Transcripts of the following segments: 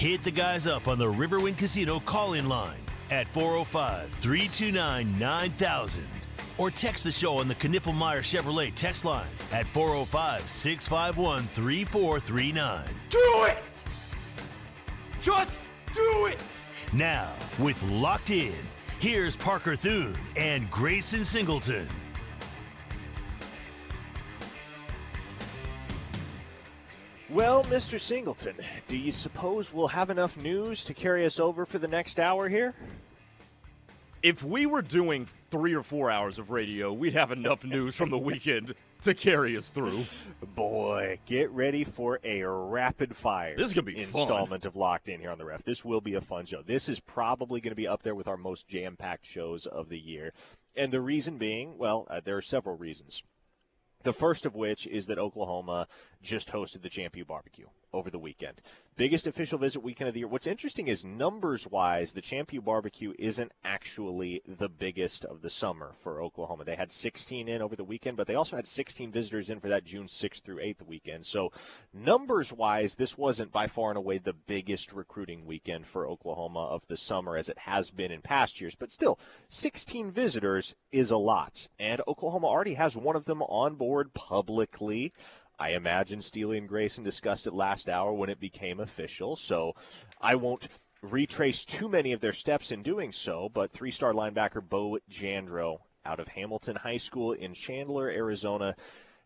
Hit the guys up on the Riverwind Casino call-in line at 405-329-9000 or text the show on the Knippelmeyer Chevrolet text line at 405-651-3439. Do it! Just do it! Now, with Locked In, here's Parker Thune and Grayson Singleton. Well, Mr. Singleton, do you suppose we'll have enough news to carry us over for the next hour here? If we were doing 3 or 4 hours of radio, we'd have enough news from the weekend to carry us through. Boy, get ready for a rapid-fire this is gonna be installment fun. of Locked In here on the Ref. This will be a fun show. This is probably going to be up there with our most jam-packed shows of the year. And the reason being, well, there are several reasons. The first of which is that Oklahoma just hosted the Champion Barbecue over the weekend. Biggest official visit weekend of the year. What's interesting is numbers-wise, the Champion Barbecue isn't actually the biggest of the summer for Oklahoma. They had 16 in over the weekend, but they also had 16 visitors in for that June 6th through 8th weekend. So numbers-wise, this wasn't by far and away the biggest recruiting weekend for Oklahoma of the summer as it has been in past years. But still, 16 visitors is a lot. And Oklahoma already has one of them on board publicly. I imagine Steely and Grayson discussed it last hour when it became official, so I won't retrace too many of their steps in doing so, but three-star linebacker Bowe Bentley out of Hamilton High School in Chandler, Arizona,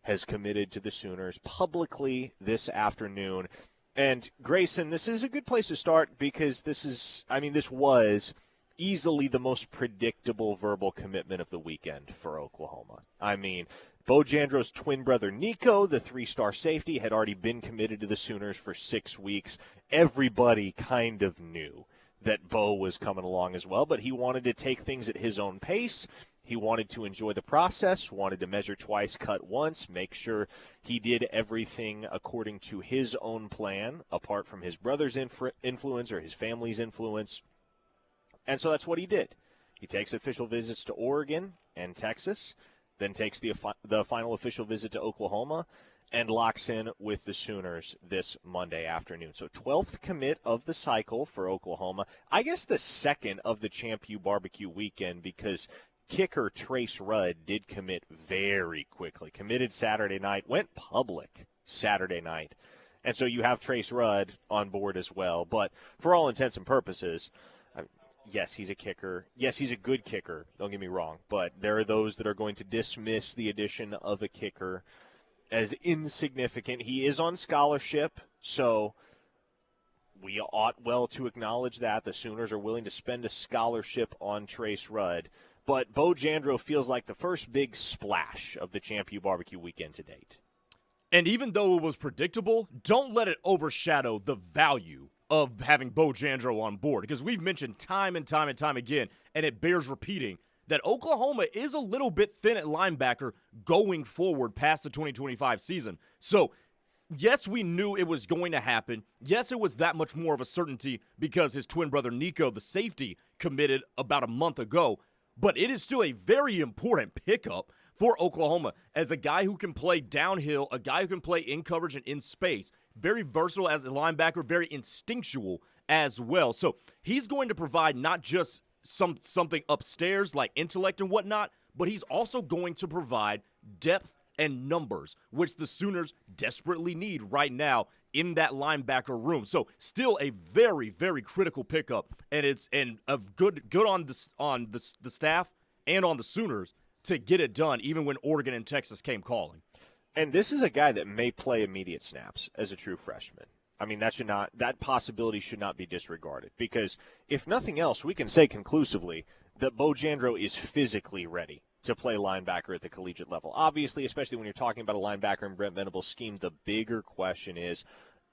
has committed to the Sooners publicly this afternoon. And, Grayson, this is a good place to start because this was easily the most predictable verbal commitment of the weekend for Oklahoma. I mean, Bowe Bentley's twin brother Nico, the three-star safety, had already been committed to the Sooners for 6 weeks. Everybody kind of knew that Bowe was coming along as well, but he wanted to take things at his own pace. He wanted to enjoy the process, wanted to measure twice, cut once, make sure he did everything according to his own plan, apart from his brother's influence or his family's influence. And so that's what he did. He takes official visits to Oregon and Texas, then takes the final official visit to Oklahoma, and locks in with the Sooners this Monday afternoon. So 12th commit of the cycle for Oklahoma. I guess the second of the Champion Barbecue weekend because kicker Trace Rudd did commit very quickly. Committed Saturday night, went public Saturday night. And so you have Trace Rudd on board as well. But for all intents and purposes, yes, he's a kicker. Yes, he's a good kicker. Don't get me wrong. But there are those that are going to dismiss the addition of a kicker as insignificant. He is on scholarship, so we ought well to acknowledge that. The Sooners are willing to spend a scholarship on Trace Rudd. But Bowe Bentley feels like the first big splash of the Champion Barbecue weekend to date. And even though it was predictable, don't let it overshadow the value of having Bowe Bentley on board, because we've mentioned time and time and time again, and it bears repeating, that Oklahoma is a little bit thin at linebacker going forward past the 2025 season. So, yes, we knew it was going to happen. Yes, it was that much more of a certainty because his twin brother Nico, the safety, committed about a month ago. But it is still a very important pickup for Oklahoma as a guy who can play downhill, a guy who can play in coverage and in space. Very versatile as a linebacker, very instinctual as well. So he's going to provide not just something upstairs like intellect and whatnot, but he's also going to provide depth and numbers, which the Sooners desperately need right now in that linebacker room. So still a very, very critical pickup, and it's good on the staff and on the Sooners to get it done, even when Oregon and Texas came calling. And this is a guy that may play immediate snaps as a true freshman. I mean, that possibility should not be disregarded because if nothing else, we can say conclusively that Bowe Bentley is physically ready to play linebacker at the collegiate level. Obviously, especially when you're talking about a linebacker in Brent Venables' scheme, the bigger question is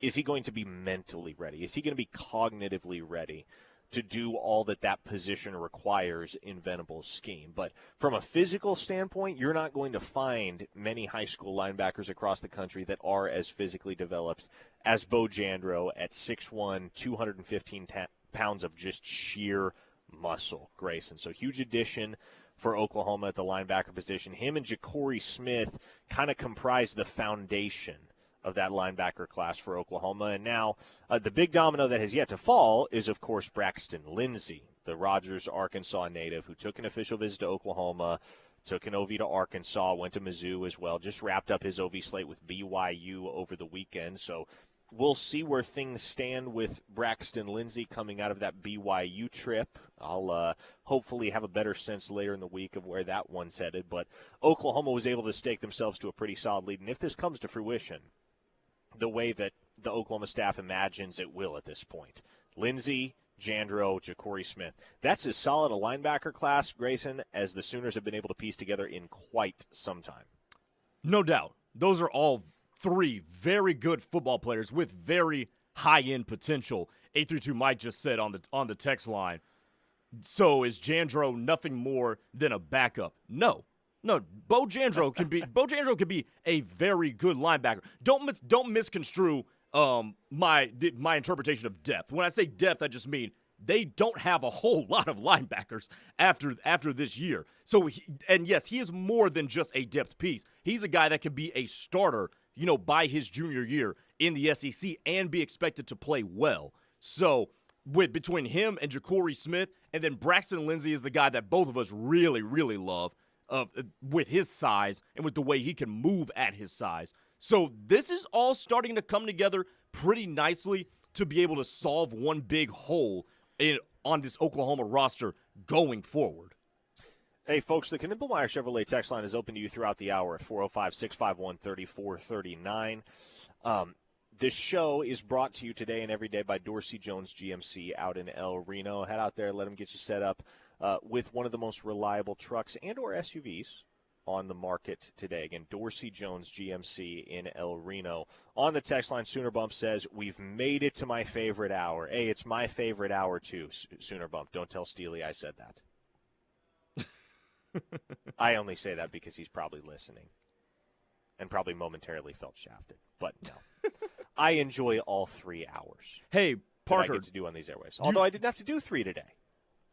he going to be mentally ready? Is he going to be cognitively ready to do all that position requires in Venables' scheme? But from a physical standpoint, you're not going to find many high school linebackers across the country that are as physically developed as Bowe Bentley at 6'1", 215 pounds of just sheer muscle, Grayson. So huge addition for Oklahoma at the linebacker position. Him and Ja'Cory Smith kind of comprise the foundation of that linebacker class for Oklahoma. And now the big domino that has yet to fall is, of course, Braxton Lindsey, the Rogers, Arkansas native who took an official visit to Oklahoma, took an OV to Arkansas, went to Mizzou as well, just wrapped up his OV slate with BYU over the weekend. So we'll see where things stand with Braxton Lindsey coming out of that BYU trip. I'll hopefully have a better sense later in the week of where that one's headed. But Oklahoma was able to stake themselves to a pretty solid lead. And if this comes to fruition, the way that the Oklahoma staff imagines it will at this point, Lindsey, Jandro, Ja'Cory Smith, that's as solid a linebacker class, Grayson, as the Sooners have been able to piece together in quite some time. No doubt. Those are all three very good football players with very high-end potential. 832 Mike just said on the text line, so is Jandro nothing more than a backup? No, Bowe Jandro can be a very good linebacker. Don't misconstrue my interpretation of depth. When I say depth, I just mean they don't have a whole lot of linebackers after this year. So yes, he is more than just a depth piece. He's a guy that can be a starter, by his junior year in the SEC and be expected to play well. So between him and Ja'Cory Smith, and then Braxton Lindsey is the guy that both of us really, really love with his size and with the way he can move at his size. So this is all starting to come together pretty nicely to be able to solve one big hole on this Oklahoma roster going forward. Hey, folks, the Knippelmeyer Chevrolet text line is open to you throughout the hour at 405-651-3439. This show is brought to you today and every day by Dorsey Jones GMC out in El Reno. Head out there, let them get you set up with one of the most reliable trucks and or SUVs on the market today. Again, Dorsey Jones GMC in El Reno. On the text line, Sooner Bump says, we've made it to my favorite hour. Hey, it's my favorite hour too, Sooner Bump. Don't tell Steely I said that. I only say that because he's probably listening and probably momentarily felt shafted. But no, I enjoy all 3 hours. Hey, Parker, that I get to do on these airwaves. Although I didn't have to do 3 today.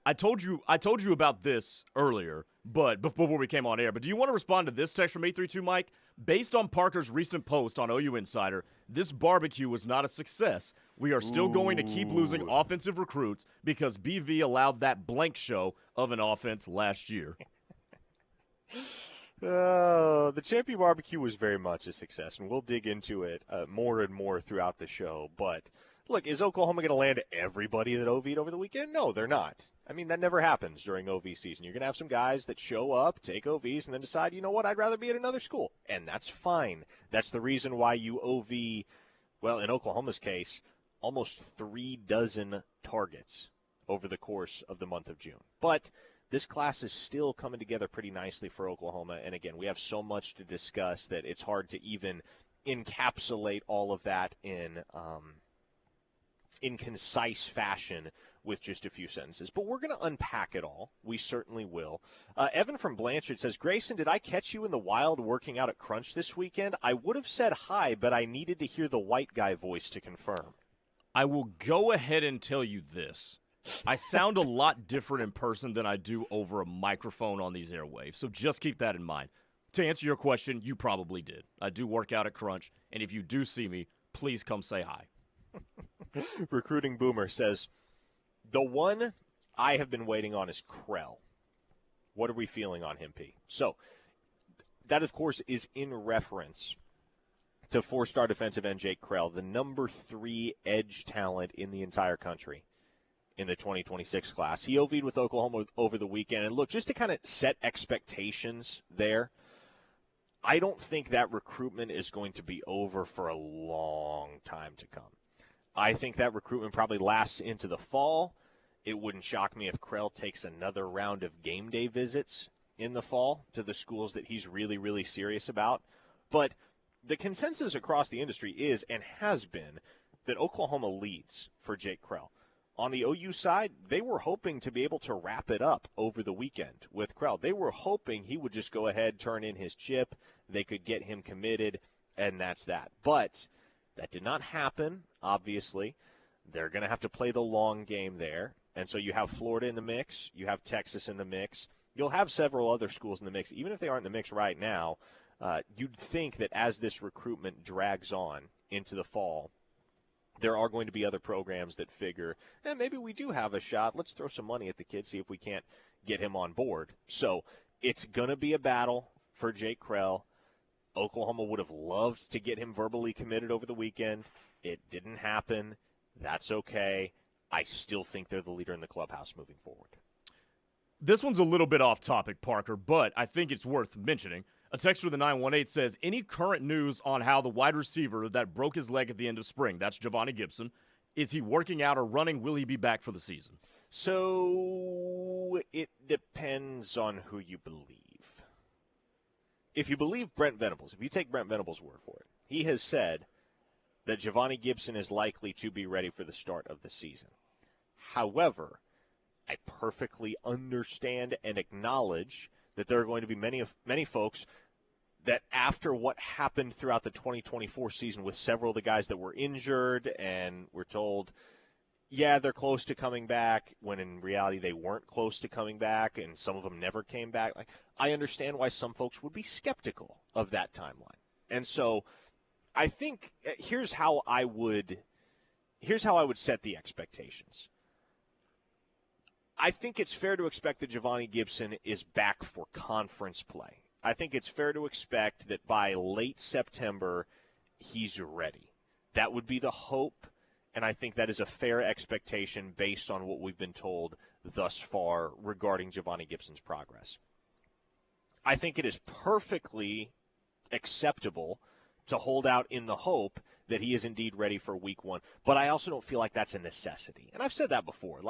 I told you about this earlier, but before we came on air. But do you want to respond to this text from 832 Mike? Based on Parker's recent post on OU Insider, this barbecue was not a success. We are still going to keep losing offensive recruits because BV allowed that blank show of an offense last year. The Champion Barbecue was very much a success, and we'll dig into it more and more throughout the show. But, look, is Oklahoma going to land everybody that OV'd over the weekend? No, they're not. I mean, that never happens during OV season. You're going to have some guys that show up, take OVs, and then decide, you know what, I'd rather be at another school. And that's fine. That's the reason why you OV, well, in Oklahoma's case, almost 36 targets over the course of the month of June. But this class is still coming together pretty nicely for Oklahoma. And, again, we have so much to discuss that it's hard to even encapsulate all of that in concise fashion with just a few sentences. But we're going to unpack it all. We certainly will. Evan from Blanchard says, Grayson, did I catch you in the wild working out at Crunch this weekend? I would have said hi, but I needed to hear the white guy voice to confirm. I will go ahead and tell you this. I sound a lot different in person than I do over a microphone on these airwaves, so just keep that in mind. To answer your question, you probably did. I do work out at Crunch, and if you do see me, please come say hi. Recruiting Boomer says, the one I have been waiting on is Krell. What are we feeling on him, P? So that, of course, is in reference to 4-star defensive end Jake Krell, the number 3 edge talent in the entire country in the 2026 class. He OV'd with Oklahoma over the weekend. And look, just to kind of set expectations there, I don't think that recruitment is going to be over for a long time to come. I think that recruitment probably lasts into the fall. It wouldn't shock me if Krell takes another round of game day visits in the fall to the schools that he's really, really serious about. But the consensus across the industry is and has been that Oklahoma leads for Jake Krell. On the OU side, they were hoping to be able to wrap it up over the weekend with Krell. They were hoping he would just go ahead, turn in his chip, they could get him committed, and that's that. But that did not happen, obviously. They're going to have to play the long game there. And so you have Florida in the mix. You have Texas in the mix. You'll have several other schools in the mix. Even if they aren't in the mix right now, you'd think that as this recruitment drags on into the fall, there are going to be other programs that figure, maybe we do have a shot. Let's throw some money at the kid, see if we can't get him on board. So it's going to be a battle for Jake Krell. Oklahoma would have loved to get him verbally committed over the weekend. It didn't happen. That's okay. I still think they're the leader in the clubhouse moving forward. This one's a little bit off topic, Parker, but I think it's worth mentioning. A texter with the 918 says, any current news on how the wide receiver that broke his leg at the end of spring, that's Giovanni Gibson, is he working out or running? Will he be back for the season? So it depends on who you believe. If you believe Brent Venables, if you take Brent Venables' word for it, he has said that Giovanni Gibson is likely to be ready for the start of the season. However, I perfectly understand and acknowledge that there are going to be many folks that after what happened throughout the 2024 season with several of the guys that were injured and were told, yeah, they're close to coming back, when in reality they weren't close to coming back, and some of them never came back. I understand why some folks would be skeptical of that timeline. And so I think here's how I would set the expectations. I think it's fair to expect that Giovanni Gibson is back for conference play. I think it's fair to expect that by late September, he's ready. That would be the hope, and I think that is a fair expectation based on what we've been told thus far regarding Giovanni Gibson's progress. I think it is perfectly acceptable to hold out in the hope that he is indeed ready for week one. But I also don't feel like that's a necessity. And I've said that before.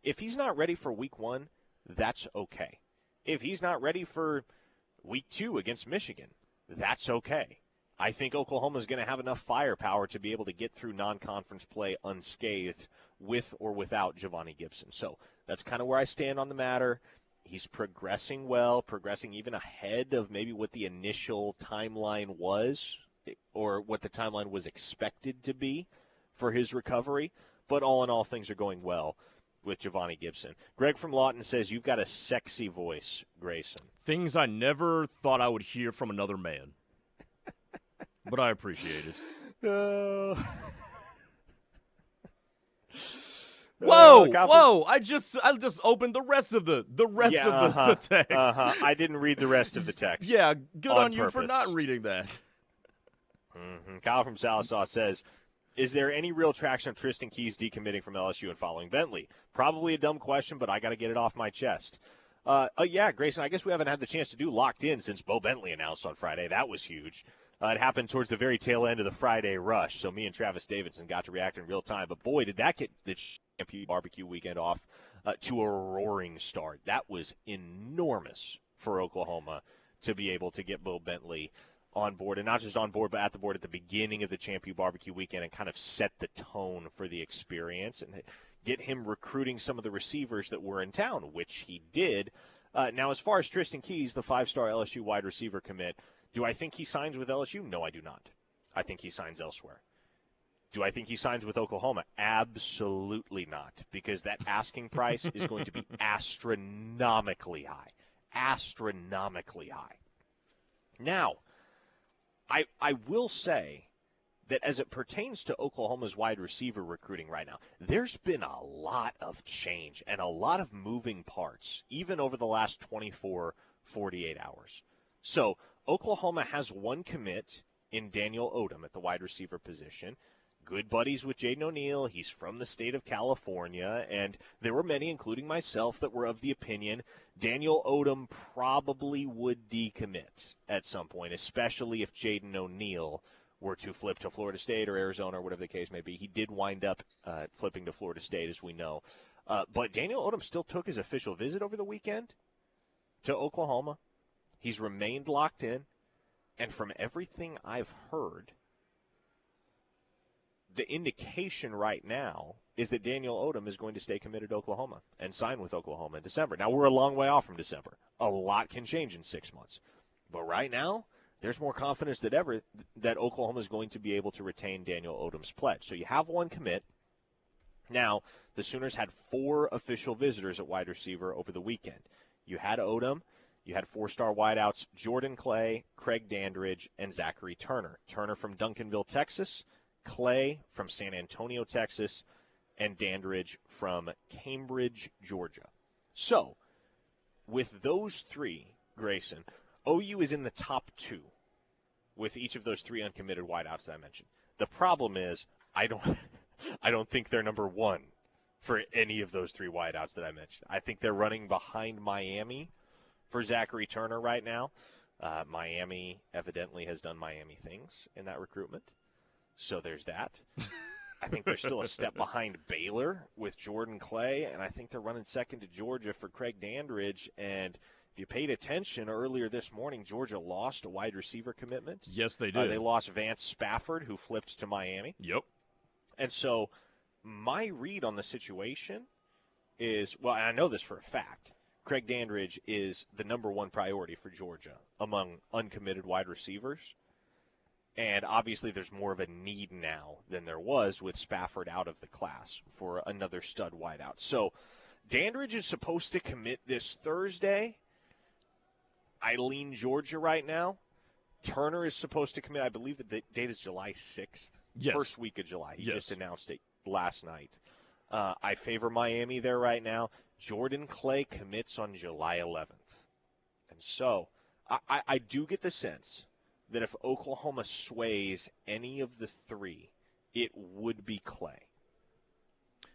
If he's not ready for week one, that's okay. If he's not ready for week 2 against Michigan, that's okay. I think Oklahoma's going to have enough firepower to be able to get through non-conference play unscathed with or without Giovanni Gibson. So that's kind of where I stand on the matter. He's progressing well, progressing even ahead of maybe what the initial timeline was or what the timeline was expected to be for his recovery. But all in all, things are going well with Giovanni Gibson. Greg from Lawton says, you've got a sexy voice, Grayson. Things I never thought I would hear from another man. But I appreciate it. Whoa! I just opened the rest of the text. I didn't read the rest of the text. Yeah, good on you purpose. for not reading that. Mm-hmm. Kyle from Salisaw says, is there any real traction on Tristan Keys decommitting from LSU and following Bentley? Probably a dumb question, but I got to get it off my chest. Yeah, Grayson, I guess we haven't had the chance to do Locked In since Bowe Bentley announced on Friday. That was huge. It happened towards the very tail end of the Friday rush, so me and Travis Davidson got to react in real time. But, boy, did that get the Champion Barbecue weekend off to a roaring start. That was enormous for Oklahoma to be able to get Bowe Bentley on board, and not just on board, but at the board at the beginning of the Champion Barbecue weekend and kind of set the tone for the experience and get him recruiting some of the receivers that were in town, which he did. Now, as far as Tristan Keys, the 5-star LSU wide receiver commit, do I think he signs with LSU? No, I do not. I think he signs elsewhere. Do I think he signs with Oklahoma? Absolutely not, because that asking price is going to be astronomically high. Astronomically high. Now, I will say that as it pertains to Oklahoma's wide receiver recruiting right now, there's been a lot of change and a lot of moving parts, even over the last 24, 48 hours. So Oklahoma has one commit in Daniel Odum at the wide receiver position. Good buddies with Jaden O'Neal. He's from the state of California, and there were many, including myself, that were of the opinion Daniel Odum probably would decommit at some point, especially if Jaden O'Neal were to flip to Florida State or Arizona or whatever the case may be. He did wind up flipping to Florida State, as we know. But Daniel Odum still took his official visit over the weekend to Oklahoma. He's remained locked in, and from everything I've heard, the indication right now is that Daniel Odum is going to stay committed to Oklahoma and sign with Oklahoma in December. Now, we're a long way off from December. A lot can change in 6 months. But right now, there's more confidence than ever that Oklahoma is going to be able to retain Daniel Odum's pledge. So you have one commit. Now, the Sooners had 4 official visitors at wide receiver over the weekend. You had Odum. you had 4-star wideouts Jordan Clay, Craig Dandridge, and Zachary Turner. Turner from Duncanville, Texas, Clay from San Antonio, Texas, and Dandridge from Cambridge, Georgia. So, with those three, Grayson, OU is in the top 2 with each of those 3 uncommitted wideouts that I mentioned. The problem is I don't think they're number 1 for any of those 3 wideouts that I mentioned. I think they're running behind Miami for Zachary Turner right now. Miami evidently has done Miami things in that recruitment. So there's that. I think they're still a step behind Baylor with Jordan Clay, and I think they're running second to Georgia for Craig Dandridge. And if you paid attention earlier this morning, Georgia lost a wide receiver commitment. Yes, they did. They lost Vance Spafford, who flipped to Miami. Yep. And so my read on the situation is, well, and I know this for a fact, Craig Dandridge is the number 1 priority for Georgia among uncommitted wide receivers. And obviously there's more of a need now than there was with Spafford out of the class for another stud wideout. So Dandridge is supposed to commit this Thursday. I lean Georgia right now. Turner is supposed to commit. I believe the date is July 6th. Yes. First week of July. He Yes. just announced it last night. I favor Miami there right now. Jordan Clay commits on July 11th. And so I do get the sense that if Oklahoma sways any of the 3, it would be Clay.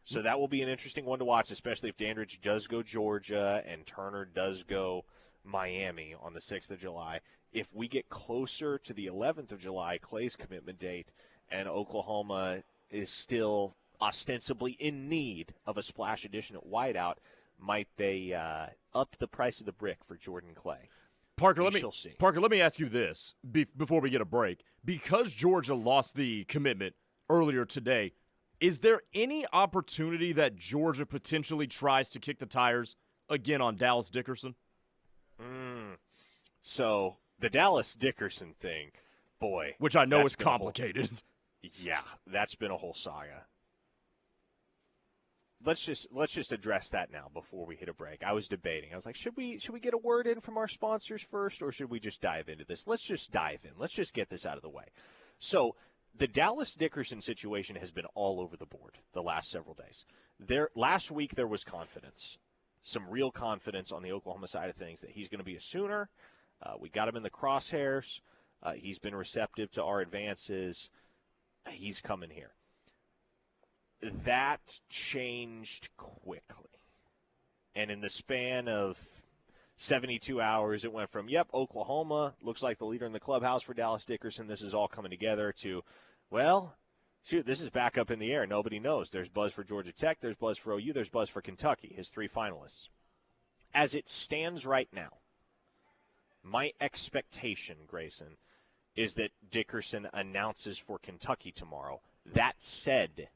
So that will be an interesting one to watch, especially if Dandridge does go Georgia and Turner does go Miami on the 6th of July. If we get closer to the 11th of July, Clay's commitment date, and Oklahoma is still ostensibly in need of a splash edition at wideout, might they up the price of the brick for Jordan Clay? Parker, let me ask you this before we get a break. Because Georgia lost the commitment earlier today, is there any opportunity that Georgia potentially tries to kick the tires again on Dallas Dickerson? So the Dallas Dickerson thing, boy. Which I know is complicated. Yeah, that's been a whole saga. Let's just address that now before we hit a break. I was debating. I was like, should we get a word in from our sponsors first, or should we just dive into this? Let's just dive in. Let's just get this out of the way. So the Dallas Dickerson situation has been all over the board the last several days. Last week there was confidence, some real confidence on the Oklahoma side of things that he's going to be a Sooner. We got him in the crosshairs. He's been receptive to our advances. He's coming here. That changed quickly. And in the span of 72 hours, it went from, yep, Oklahoma looks like the leader in the clubhouse for Dallas Dickerson. This is all coming together to, well, shoot, this is back up in the air. Nobody knows. There's buzz for Georgia Tech. There's buzz for OU. There's buzz for Kentucky, his 3 finalists. As it stands right now, my expectation, Grayson, is that Dickerson announces for Kentucky tomorrow. That said,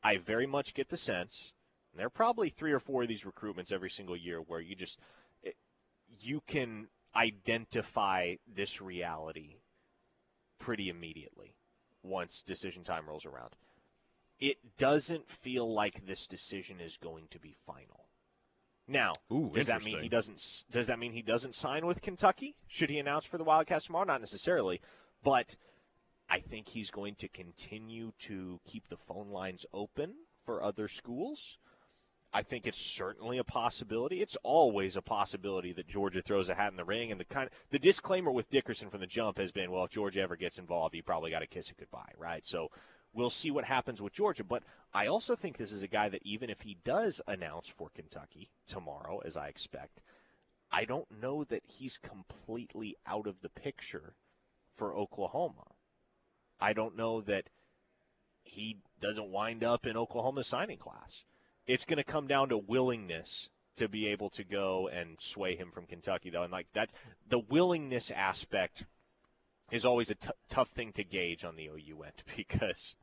I very much get the sense, and there are probably 3 or 4 of these recruitments every single year where you can identify this reality pretty immediately once decision time rolls around. It doesn't feel like this decision is going to be final. Now, does that mean he doesn't sign with Kentucky? Should he announce for the Wildcats tomorrow? Not necessarily, but I think he's going to continue to keep the phone lines open for other schools. I think it's certainly a possibility. It's always a possibility that Georgia throws a hat in the ring. And the disclaimer with Dickerson from the jump has been, well, if Georgia ever gets involved, you probably got to kiss it goodbye, right? So we'll see what happens with Georgia. But I also think this is a guy that even if he does announce for Kentucky tomorrow, as I expect, I don't know that he's completely out of the picture for Oklahoma. I don't know that he doesn't wind up in Oklahoma's signing class. It's going to come down to willingness to be able to go and sway him from Kentucky, though. And like that, the willingness aspect is always a tough thing to gauge on the OU end because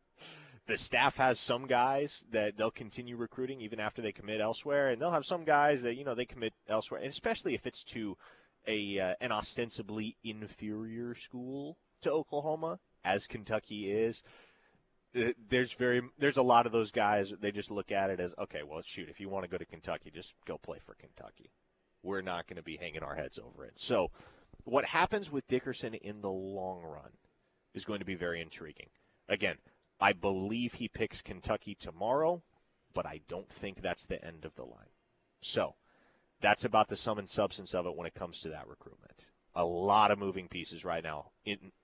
the staff has some guys that they'll continue recruiting even after they commit elsewhere, and they'll have some guys that, they commit elsewhere, and especially if it's to an ostensibly inferior school to Oklahoma, as Kentucky is. There's a lot of those guys, they just look at it as, okay, well, shoot, if you want to go to Kentucky, just go play for Kentucky. we're not going to be hanging our heads over it. So what happens with Dickerson in the long run is going to be very intriguing. Again, I believe he picks Kentucky tomorrow, but I don't think that's the end of the line. So that's about the sum and substance of it when it comes to that recruitment. A lot of moving pieces right now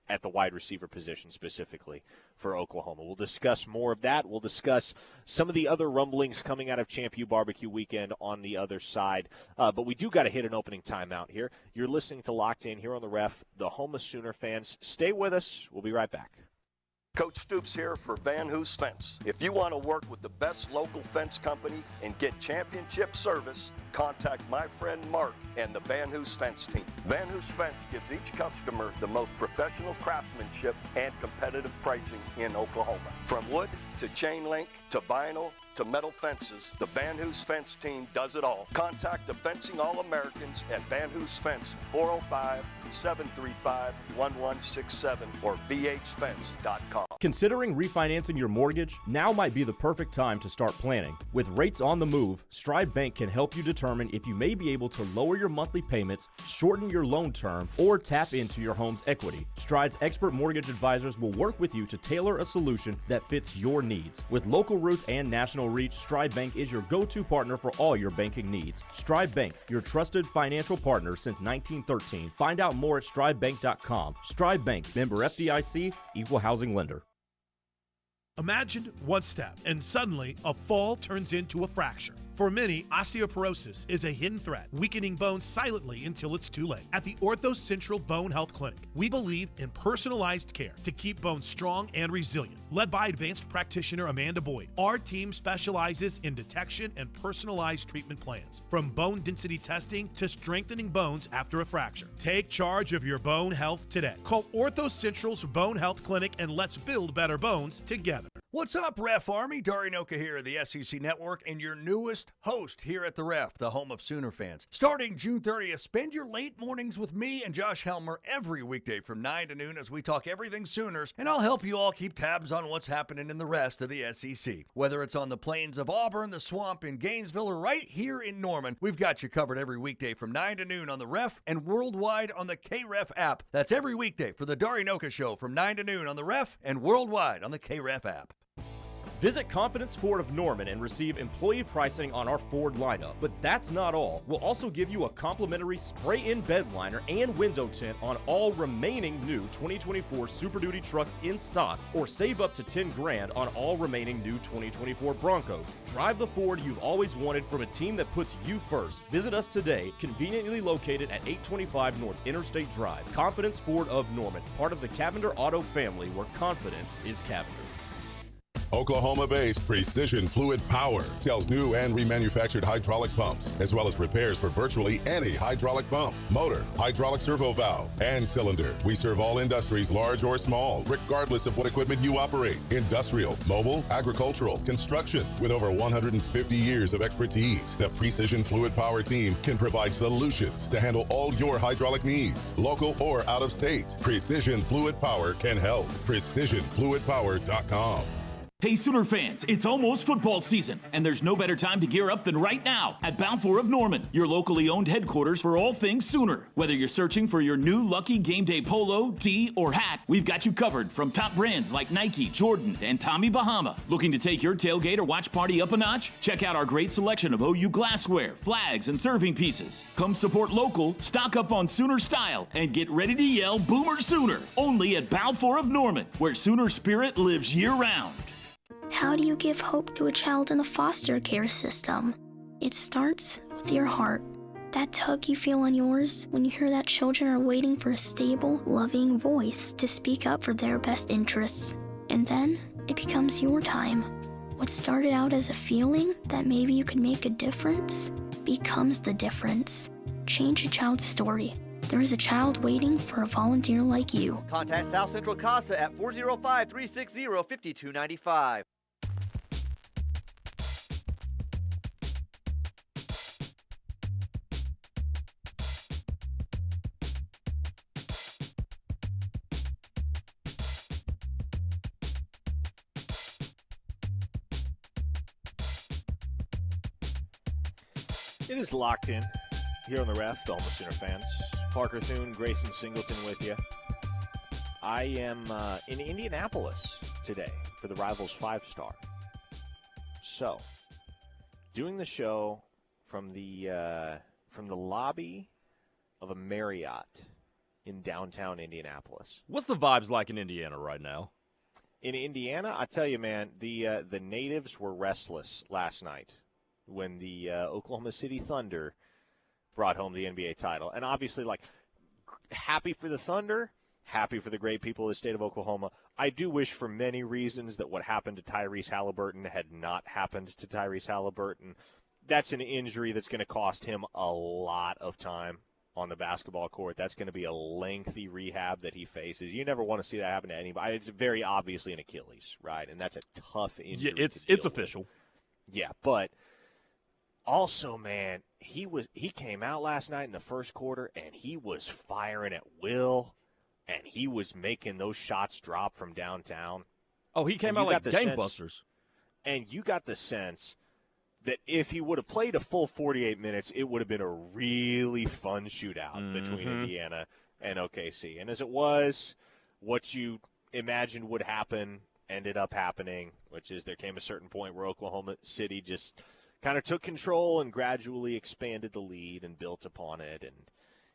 at the wide receiver position specifically for Oklahoma. We'll discuss more of that. We'll discuss some of the other rumblings coming out of Champ U Barbecue Weekend on the other side. But we do got to hit an opening timeout here. You're listening to Locked In here on the Ref, the home of Sooner fans. Stay with us. We'll be right back. Coach Stoops here for Van Hoos Fence. If you want to work with the best local fence company and get championship service, contact my friend Mark and the Van Hoos Fence team. Van Hoos Fence gives each customer the most professional craftsmanship and competitive pricing in Oklahoma. From wood to chain link to vinyl to metal fences, the Van Hoos Fence team does it all. Contact the Fencing All-Americans at Van Hoos Fence, 405-735-1167 or vhfence.com. Considering refinancing your mortgage? Now might be the perfect time to start planning. With rates on the move, Stride Bank can help you determine if you may be able to lower your monthly payments, shorten your loan term, or tap into your home's equity. Stride's expert mortgage advisors will work with you to tailor a solution that fits your needs. With local roots and national reach, Stride Bank is your go-to partner for all your banking needs. Stride Bank, your trusted financial partner since 1913. Find out more at stridebank.com. Stride Bank, member FDIC, equal housing lender. Imagine one step, and suddenly a fall turns into a fracture. For many, osteoporosis is a hidden threat, weakening bones silently until it's too late. At the Ortho Central Bone Health Clinic, we believe in personalized care to keep bones strong and resilient. Led by advanced practitioner Amanda Boyd, our team specializes in detection and personalized treatment plans, from bone density testing to strengthening bones after a fracture. Take charge of your bone health today. Call Ortho Central's Bone Health Clinic and let's build better bones together. What's up, Ref Army? Dari Noka here of the SEC Network and your newest host here at the Ref, the home of Sooner fans. Starting June 30th, spend your late mornings with me and Josh Helmer every weekday from 9 to noon as we talk everything Sooners, and I'll help you all keep tabs on what's happening in the rest of the SEC. Whether it's on the plains of Auburn, the swamp in Gainesville, or right here in Norman, we've got you covered every weekday from 9 to noon on the Ref and worldwide on the KREF app. That's every weekday for the Dari Noka Show from 9 to noon on the Ref and worldwide on the KREF app. Visit Confidence Ford of Norman and receive employee pricing on our Ford lineup. But that's not all. We'll also give you a complimentary spray-in bed liner and window tint on all remaining new 2024 Super Duty trucks in stock, or save up to $10,000 on all remaining new 2024 Broncos. Drive the Ford you've always wanted from a team that puts you first. Visit us today, conveniently located at 825 North Interstate Drive. Confidence Ford of Norman, part of the Cavender Auto family, where confidence is Cavender. Oklahoma-based Precision Fluid Power sells new and remanufactured hydraulic pumps, as well as repairs for virtually any hydraulic pump, motor, hydraulic servo valve, and cylinder. We serve all industries, large or small, regardless of what equipment you operate. Industrial, mobile, agricultural, construction. With over 150 years of expertise, the Precision Fluid Power team can provide solutions to handle all your hydraulic needs, local or out of state. Precision Fluid Power can help. PrecisionFluidPower.com. Hey Sooner fans, it's almost football season, and there's no better time to gear up than right now at Balfour of Norman, your locally owned headquarters for all things Sooner. Whether you're searching for your new lucky game day polo, tee, or hat, we've got you covered from top brands like Nike, Jordan, and Tommy Bahama. Looking to take your tailgate or watch party up a notch? Check out our great selection of OU glassware, flags, and serving pieces. Come support local, stock up on Sooner style, and get ready to yell Boomer Sooner, only at Balfour of Norman, where Sooner spirit lives year-round. How do you give hope to a child in the foster care system? It starts with your heart. That tug you feel on yours when you hear that children are waiting for a stable, loving voice to speak up for their best interests. And then it becomes your time. What started out as a feeling that maybe you could make a difference becomes the difference. Change a child's story. There is a child waiting for a volunteer like you. Contact South Central CASA at 405-360-5295. It is Locked In here on the Ref, the home of Sooner fans. Parker Thune, Grayson Singleton with you. I am in Indianapolis today for the Rivals 5-Star. So, doing the show from the lobby of a Marriott in downtown Indianapolis. What's the vibes like in Indiana right now? In Indiana, I tell you, man, the natives were restless last night when the Oklahoma City Thunder brought home the NBA title. And obviously, like, happy for the Thunder, happy for the great people of the state of Oklahoma. I do wish for many reasons that what happened to Tyrese Halliburton had not happened to Tyrese Halliburton. That's an injury that's going to cost him a lot of time on the basketball court. That's going to be a lengthy rehab that he faces. You never want to see that happen to anybody. It's very obviously an Achilles, right? And that's a tough injury. Yeah, it's official. Yeah, but also, man, he came out last night in the first quarter, and he was firing at will, and he was making those shots drop from downtown. Oh, he came out like gangbusters. And you got the sense that if he would have played a full 48 minutes, it would have been a really fun shootout between Indiana and OKC. And as it was, what you imagined would happen ended up happening, which is there came a certain point where Oklahoma City just kind of took control and gradually expanded the lead and built upon it. And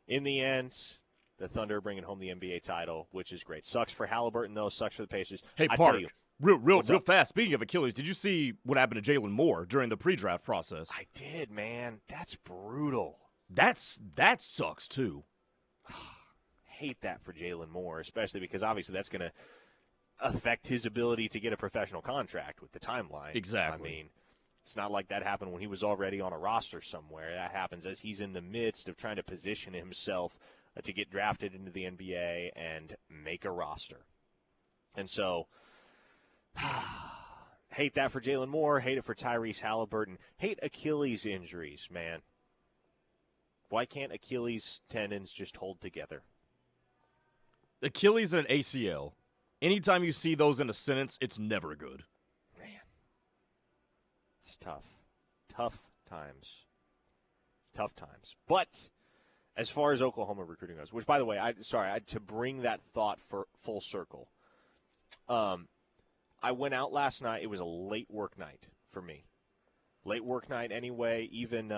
in the end, the Thunder bringing home the NBA title, which is great. Sucks for Halliburton, though. Sucks for the Pacers. Hey, Park, real fast. Speaking of Achilles, did you see what happened to Jalen Moore during the pre-draft process? I did, man. That's brutal. That sucks, too. Hate that for Jalen Moore, especially because obviously that's going to affect his ability to get a professional contract with the timeline. Exactly. I mean, it's not like that happened when he was already on a roster somewhere. That happens as he's in the midst of trying to position himself to get drafted into the NBA and make a roster. And so, hate that for Jalen Moore. Hate it for Tyrese Halliburton. Hate Achilles injuries, man. Why can't Achilles tendons just hold together? Achilles and an ACL. Anytime you see those in a sentence, it's never good. Man. It's tough. Tough times. Tough times. But as far as Oklahoma recruiting goes, which, by the way, to bring that thought for full circle, I went out last night. It was a late work night for me. Late work night anyway, even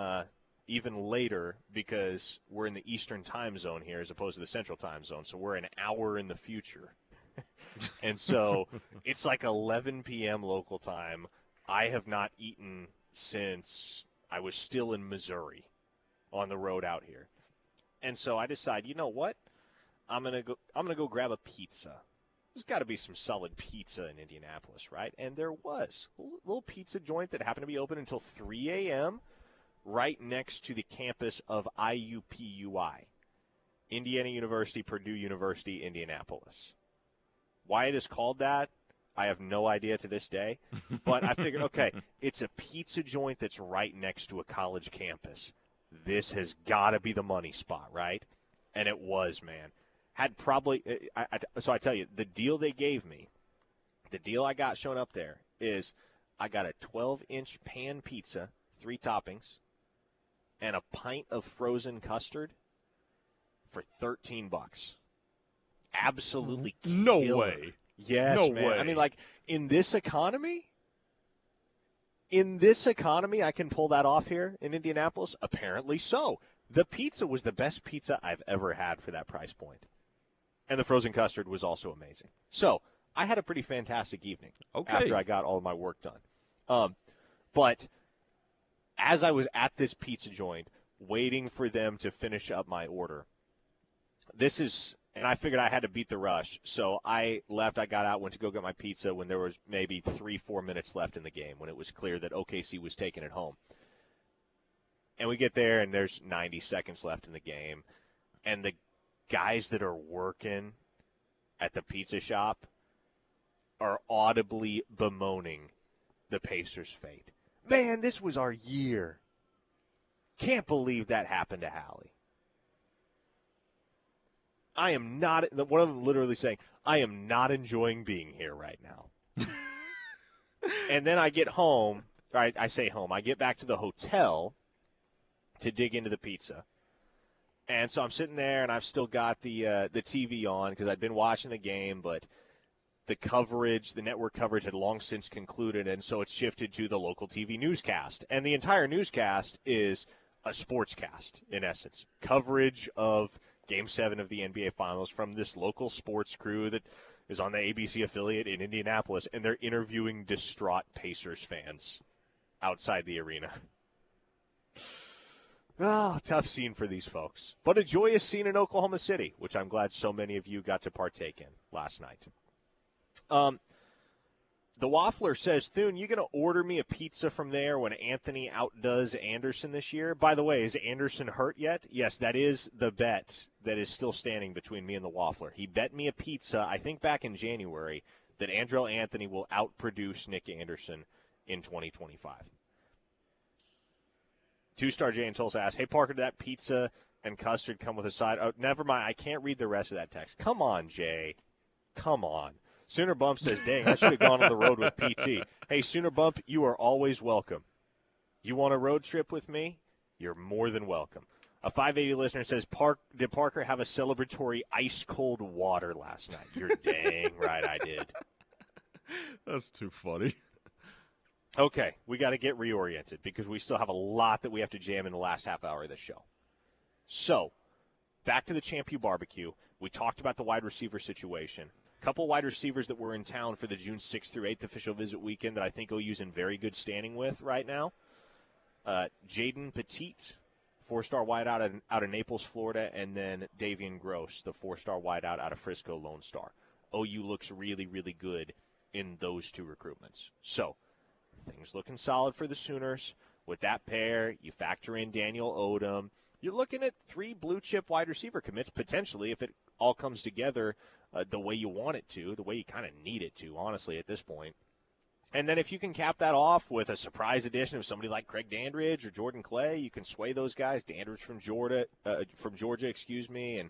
later because we're in the Eastern time zone here as opposed to the Central time zone, so we're an hour in the future. And so it's like 11 p.m. local time. I have not eaten since I was still in Missouri on the road out here. And so I decide, you know what? I'm gonna go grab a pizza. There's got to be some solid pizza in Indianapolis, right? And there was a little pizza joint that happened to be open until 3 a.m. right next to the campus of IUPUI, Indiana University, Purdue University, Indianapolis. Why it is called that, I have no idea to this day. But I figured, okay, it's a pizza joint that's right next to a college campus. This has got to be the money spot, right? And it was, man. Had probably so I tell you, the deal they gave me, the deal I got showing up there is I got a 12-inch pan pizza, 3 toppings, and a pint of frozen custard for $13. Absolutely no killer. Way. Yes, no man. way. I mean, like, in this economy, I can pull that off here in Indianapolis? Apparently so. The pizza was the best pizza I've ever had for that price point. And the frozen custard was also amazing. So, I had a pretty fantastic evening after I got all of my work done. But as I was at this pizza joint, waiting for them to finish up my order, and I figured I had to beat the rush. So I left, I got out, went to go get my pizza when there was maybe 3-4 minutes left in the game, when it was clear that OKC was taking it home. And we get there, and there's 90 seconds left in the game. And the guys that are working at the pizza shop are audibly bemoaning the Pacers' fate. Man, this was our year. Can't believe that happened to Hallie. I am not, one of them literally saying, I am not enjoying being here right now. And then I get home, right? I say home. I get back to the hotel to dig into the pizza. And so I'm sitting there, and I've still got the TV on because I'd been watching the game, but the coverage, the network coverage had long since concluded, and so it's shifted to the local TV newscast. And the entire newscast is a sportscast, in essence. Coverage of Game 7 of the NBA Finals from this local sports crew that is on the ABC affiliate in Indianapolis, and they're interviewing distraught Pacers fans outside the arena. Oh, tough scene for these folks. But a joyous scene in Oklahoma City, which I'm glad so many of you got to partake in last night. The Waffler says, Thune, you going to order me a pizza from there when Anthony outdoes Anderson this year? By the way, is Anderson hurt yet? Yes, that is the bet that is still standing between me and the Waffler. He bet me a pizza, I think back in January, that Andrell Anthony will outproduce Nick Anderson in 2025. Two-Star Jay in Tulsa asks, hey, Parker, did that pizza and custard come with a side? Oh, never mind. I can't read the rest of that text. Come on, Jay. Come on. Sooner Bump says, dang, I should have gone on the road with PT. Hey, Sooner Bump, you are always welcome. You want a road trip with me? You're more than welcome. A 580 listener says, did Parker have a celebratory ice-cold water last night? You're dang right I did. That's too funny. Okay, we got to get reoriented because we still have a lot that we have to jam in the last half hour of this show. So, back to the Champion Barbecue. We talked about the wide receiver situation. A couple wide receivers that were in town for the June 6th through 8th official visit weekend that I think OU's in very good standing with right now. Jaden Petit, 4-star wideout out of Naples, Florida, and then Davian Gross, the 4-star wideout out of Frisco, Lone Star. OU looks really, really good in those two recruitments. So, things looking solid for the Sooners. With that pair, you factor in Daniel Odum. You're looking at 3 blue-chip wide receiver commits, potentially, if it all comes together the way you want it to, the way you kind of need it to, honestly, at this point. And then if you can cap that off with a surprise addition of somebody like Craig Dandridge or Jordan Clay, you can sway those guys. Dandridge from Georgia, and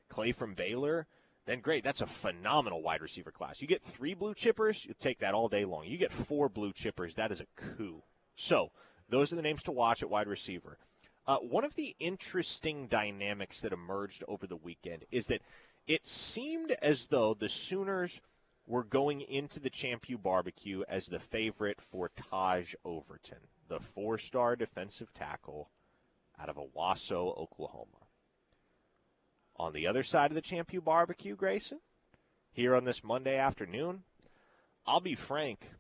Clay from Baylor. Then great, that's a phenomenal wide receiver class. You get 3 blue chippers, you take that all day long. You get 4 blue chippers, that is a coup. So those are the names to watch at wide receiver. One of the interesting dynamics that emerged over the weekend is that it seemed as though the Sooners were going into the Champion Barbecue as the favorite for Taj Overton, the 4-star defensive tackle out of Owasso, Oklahoma. On the other side of the Champion Barbecue, Grayson, here on this Monday afternoon, I'll be frank,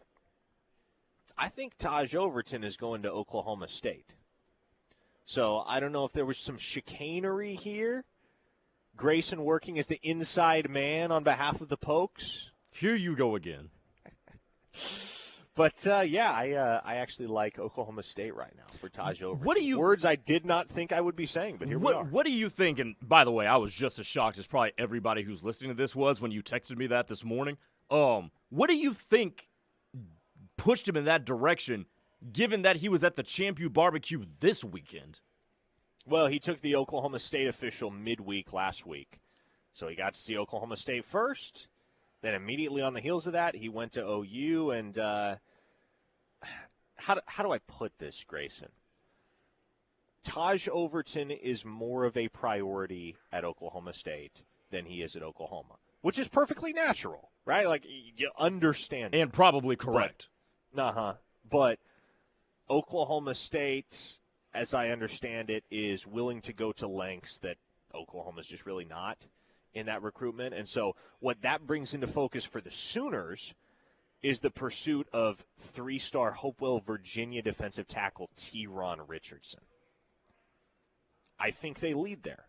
I think Taj Overton is going to Oklahoma State. So I don't know if there was some chicanery here. Grayson working as the inside man on behalf of the Pokes. Here you go again. But, I actually like Oklahoma State right now for Taj Overton. What do you, words I did not think I would be saying, but here we are. What do you think? And by the way, I was just as shocked as probably everybody who's listening to this was when you texted me that this morning. What do you think pushed him in that direction, given that he was at the Champion Barbecue this weekend? Well, he took the Oklahoma State official midweek last week. So he got to see Oklahoma State first. Then immediately on the heels of that, he went to OU. And how do I put this, Grayson? Taj Overton is more of a priority at Oklahoma State than he is at Oklahoma, which is perfectly natural, right? Like, you understand. And probably correct. But Oklahoma State, as I understand it, is willing to go to lengths that Oklahoma's just really not in that recruitment. And so what that brings into focus for the Sooners is the pursuit of 3-star Hopewell, Virginia defensive tackle T-Ron Richardson. I think they lead there.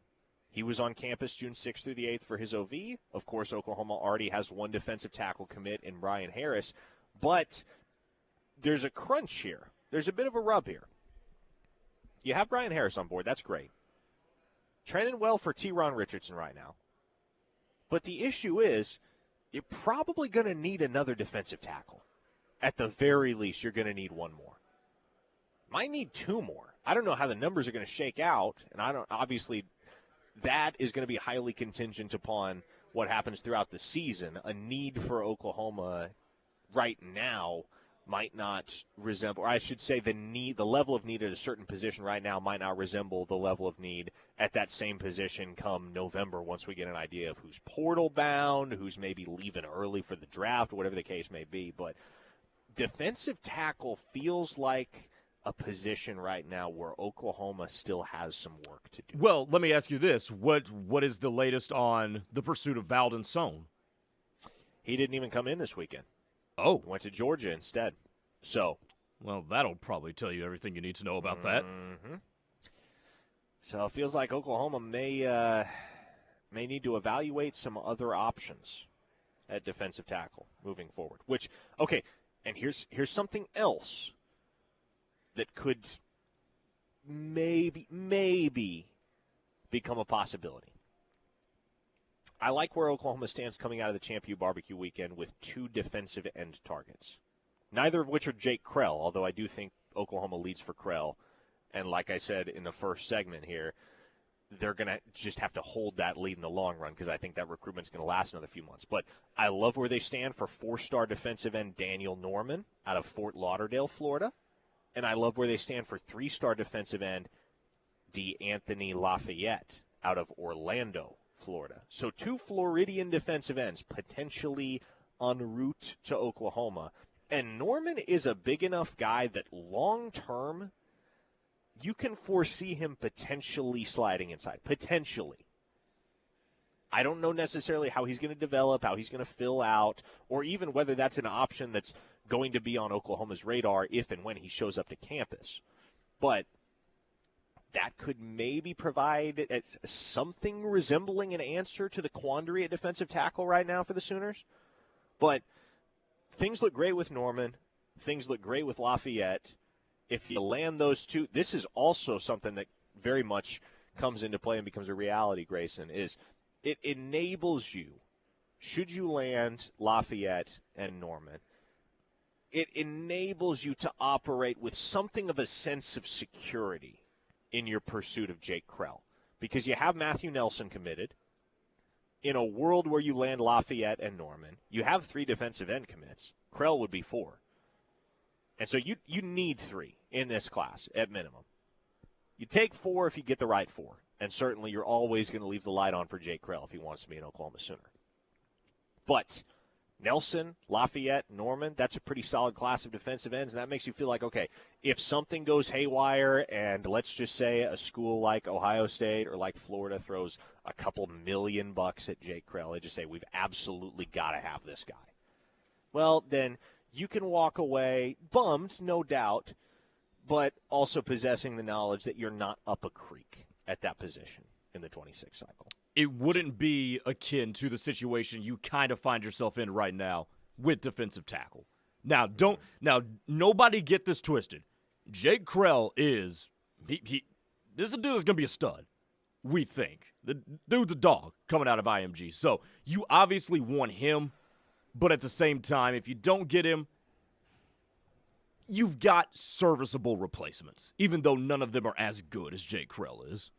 He was on campus June 6th through the 8th for his OV. Of course, Oklahoma already has one defensive tackle commit in Brian Harris. But there's a crunch here. There's a bit of a rub here. You have Brian Harris on board. That's great. Trending well for T-Ron Richardson right now. But the issue is you're probably going to need another defensive tackle. At the very least, you're going to need one more. Might need 2 more. I don't know how the numbers are going to shake out, and obviously that is going to be highly contingent upon what happens throughout the season. A need for Oklahoma right now might not resemble, or I should say the level of need at a certain position right now might not resemble the level of need at that same position come November once we get an idea of who's portal bound, who's maybe leaving early for the draft, whatever the case may be. But defensive tackle feels like a position right now where Oklahoma still has some work to do. Well, let me ask you this. What is the latest on the pursuit of Valdon Sohn? He didn't even come in this weekend. Oh. Went to Georgia instead. So. Well, that'll probably tell you everything you need to know about that. So it feels like Oklahoma may need to evaluate some other options at defensive tackle moving forward. Which, okay, and here's something else that could maybe become a possibility. I like where Oklahoma stands coming out of the Champion Barbecue weekend with 2 defensive end targets, neither of which are Jake Krell, although I do think Oklahoma leads for Krell. And like I said in the first segment here, they're going to just have to hold that lead in the long run because I think that recruitment's going to last another few months. But I love where they stand for 4-star defensive end Daniel Norman out of Fort Lauderdale, Florida. And I love where they stand for 3-star defensive end DeAnthony Lafayette out of Orlando, Florida. So 2 Floridian defensive ends potentially en route to Oklahoma. And Norman is a big enough guy that long-term you can foresee him potentially sliding inside. Potentially. I don't know necessarily how he's going to develop, how he's going to fill out, or even whether that's an option that's going to be on Oklahoma's radar if and when he shows up to campus. But that could maybe provide something resembling an answer to the quandary at defensive tackle right now for the Sooners. But things look great with Norman. Things look great with Lafayette. If you land those 2, this is also something that very much comes into play and becomes a reality, Grayson, is it enables you, should you land Lafayette and Norman, it enables you to operate with something of a sense of security in your pursuit of Jake Krell. Because you have Matthew Nelson committed. In a world where you land Lafayette and Norman, you have 3 defensive end commits. Krell would be 4. And so you need 3 in this class at minimum. You take 4 if you get the right 4. And certainly you're always going to leave the light on for Jake Krell if he wants to be an Oklahoma Sooner. But Nelson, Lafayette, Norman, that's a pretty solid class of defensive ends, and that makes you feel like, okay, if something goes haywire and let's just say a school like Ohio State or like Florida throws a couple $1 million at Jake Krell, they just say, we've absolutely got to have this guy. Well, then you can walk away bummed, no doubt, but also possessing the knowledge that you're not up a creek at that position in the 26 cycle. It wouldn't be akin to the situation you kind of find yourself in right now with defensive tackle. Now, nobody get this twisted. Jake Krell is this is a dude that's gonna be a stud. We think the dude's a dog coming out of IMG. So you obviously want him, but at the same time, if you don't get him, you've got serviceable replacements, even though none of them are as good as Jake Krell is.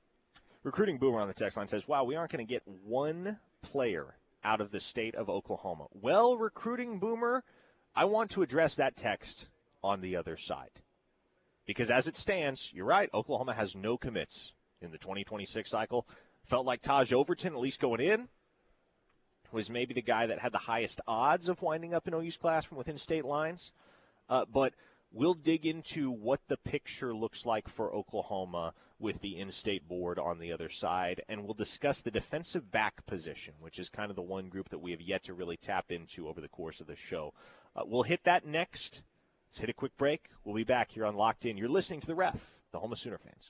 Recruiting Boomer on the text line says, wow, we aren't going to get one player out of the state of Oklahoma. Well, Recruiting Boomer, I want to address that text on the other side. Because as it stands, you're right, Oklahoma has no commits in the 2026 cycle. Felt like Taj Overton, at least going in, was maybe the guy that had the highest odds of winding up in OU's class from within state lines. But we'll dig into what the picture looks like for Oklahoma with the in-state board on the other side, and we'll discuss the defensive back position, which is kind of the one group that we have yet to really tap into over the course of the show. We'll hit that next. Let's hit a quick break. We'll be back here on Locked In. You're listening to The Ref, the home of Sooner fans.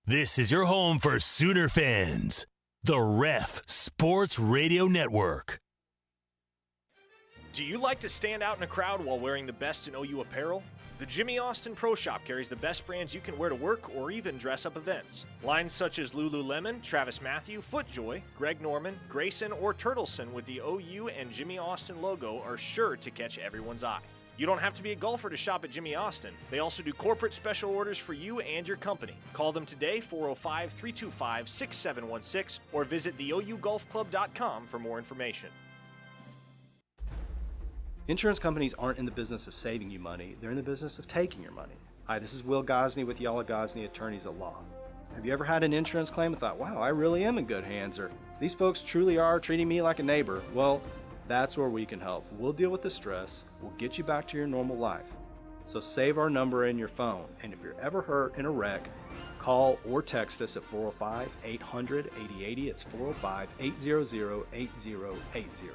This is your home for Sooner fans. The Ref Sports Radio Network. Do you like to stand out in a crowd while wearing the best in OU apparel? The Jimmy Austin Pro Shop carries the best brands you can wear to work or even dress up events. Lines such as Lululemon, Travis Mathew, FootJoy, Greg Norman, Grayson, or Turtleson with the OU and Jimmy Austin logo are sure to catch everyone's eye. You don't have to be a golfer to shop at Jimmy Austin. They also do corporate special orders for you and your company. Call them today, 405-325-6716, or visit theougolfclub.com for more information. Insurance companies aren't in the business of saving you money, they're in the business of taking your money. Hi, this is Will Gosney with Yala Gosney Attorneys at Law. Have you ever had an insurance claim and thought, wow, I really am in good hands, or these folks truly are treating me like a neighbor? Well, that's where we can help. We'll deal with the stress, we'll get you back to your normal life. So save our number in your phone, and if you're ever hurt in a wreck, call or text us at 405-800-8080. It's 405-800-8080.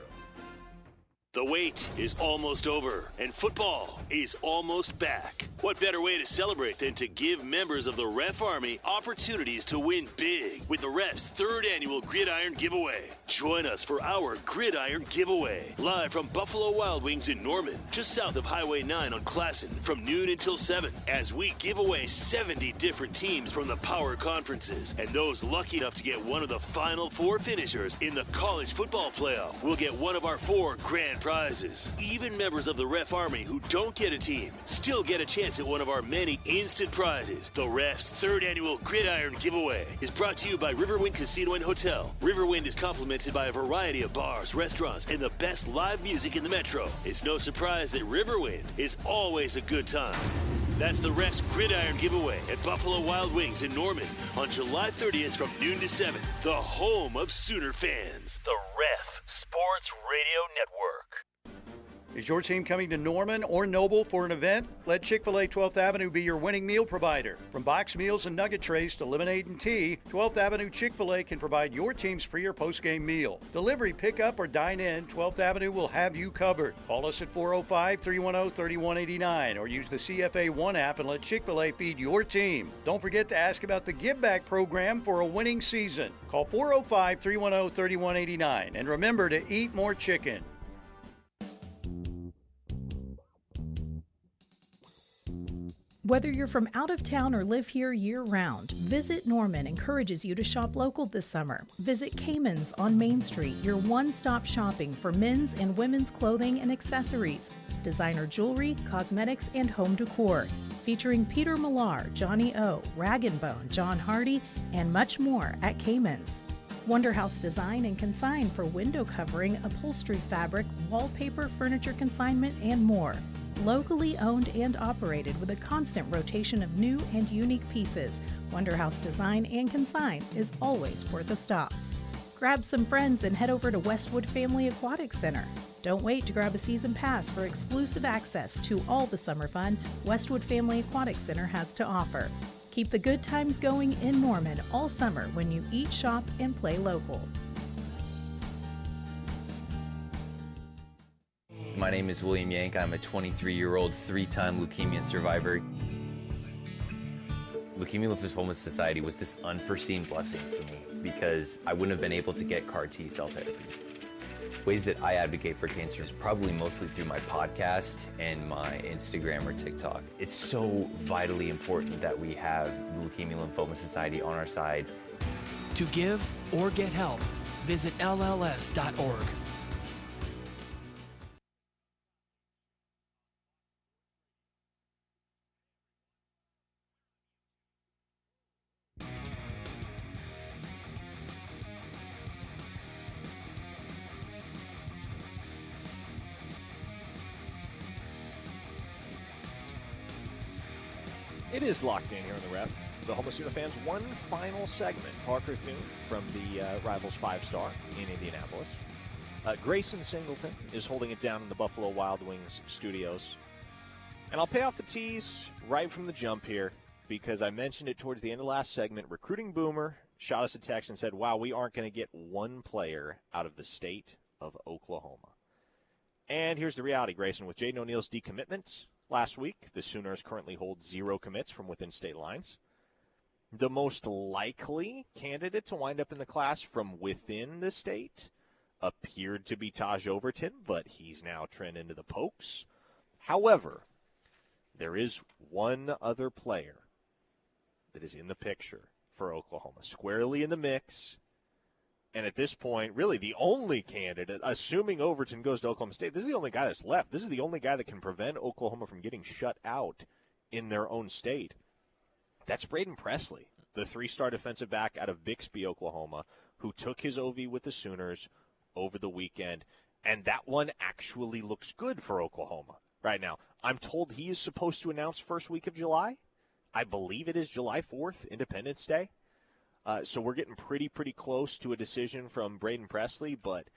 The wait is almost over, and football is almost back. What better way to celebrate than to give members of the Ref Army opportunities to win big with the Ref's 3rd annual Gridiron Giveaway. Join us for our Gridiron Giveaway, live from Buffalo Wild Wings in Norman, just south of Highway 9 on Classen, from noon until 7, as we give away 70 different teams from the Power Conferences. And those lucky enough to get one of the final 4 finishers in the College Football Playoff will get one of our 4 grand prizes. Even members of the Ref Army who don't get a team still get a chance at one of our many instant prizes. The Ref's 3rd annual Gridiron Giveaway is brought to you by Riverwind Casino and Hotel. Riverwind is complimented by a variety of bars, restaurants, and the best live music in the metro. It's no surprise that Riverwind is always a good time. That's the Ref's Gridiron Giveaway at Buffalo Wild Wings in Norman on July 30th from noon to 7. The home of Sooner fans. The Ref Sports Radio Network. Is your team coming to Norman or Noble for an event? Let Chick-fil-A 12th Avenue be your winning meal provider. From box meals and nugget trays to lemonade and tea, 12th Avenue Chick-fil-A can provide your team's pre- or post-game meal. Delivery, pickup, or dine-in, 12th Avenue will have you covered. Call us at 405-310-3189 or use the CFA One app and let Chick-fil-A feed your team. Don't forget to ask about the Give Back program for a winning season. Call 405-310-3189 and remember to eat more chicken. Whether you're from out of town or live here year-round, Visit Norman encourages you to shop local this summer. Visit Cayman's on Main Street, your one-stop shopping for men's and women's clothing and accessories, designer jewelry, cosmetics, and home decor, featuring Peter Millar, Johnny O, Rag & Bone, John Hardy, and much more at Cayman's. Wonderhouse Design and Consign for window covering, upholstery fabric, wallpaper, furniture consignment, and more. Locally owned and operated with a constant rotation of new and unique pieces, Wonderhouse Design and Consign is always worth a stop. Grab some friends and head over to Westwood Family Aquatic Center. Don't wait to grab a season pass for exclusive access to all the summer fun Westwood Family Aquatic Center has to offer. Keep the good times going in Norman all summer when you eat, shop, and play local. My name is William Yank. I'm a 23-year-old, 3-time leukemia survivor. Leukemia Lymphoma Society was this unforeseen blessing for me because I wouldn't have been able to get CAR T-cell therapy. Ways that I advocate for cancer is probably mostly through my podcast and my Instagram or TikTok. It's so vitally important that we have the Leukemia Lymphoma Society on our side. To give or get help, visit LLS.org. It is locked in here on the Ref. The home of Sooner fans, one final segment. Parker Thune from the Rivals 5-star in Indianapolis. Grayson Singleton is holding it down in the Buffalo Wild Wings studios. And I'll pay off the tease right from the jump here because I mentioned it towards the end of last segment. Recruiting Boomer shot us a text and said, wow, we aren't going to get one player out of the state of Oklahoma. And here's the reality, Grayson. With Jaden O'Neal's decommitment last week, the Sooners currently hold 0 commits from within state lines. The most likely candidate to wind up in the class from within the state appeared to be Taj Overton, but he's now trending into the Pokes. However, there is one other player that is in the picture for Oklahoma, squarely in the mix. And at this point, really the only candidate, assuming Overton goes to Oklahoma State, this is the only guy that's left. This is the only guy that can prevent Oklahoma from getting shut out in their own state. That's Braden Presley, the 3-star defensive back out of Bixby, Oklahoma, who took his OV with the Sooners over the weekend. And that one actually looks good for Oklahoma right now. I'm told he is supposed to announce first week of July. I believe it is July 4th, Independence Day. So we're getting pretty close to a decision from Braden Presley, but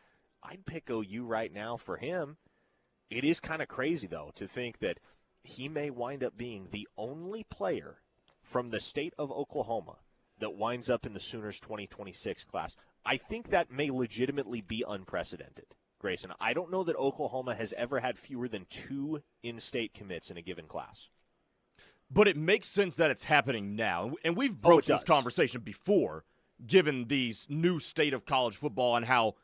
I'd pick OU right now for him. It is kind of crazy, though, to think that he may wind up being the only player from the state of Oklahoma that winds up in the Sooners 2026 class. I think that may legitimately be unprecedented, Grayson. I don't know that Oklahoma has ever had fewer than 2 in-state commits in a given class. But it makes sense that it's happening now. And we've broached this conversation before, given these new state of college football and how,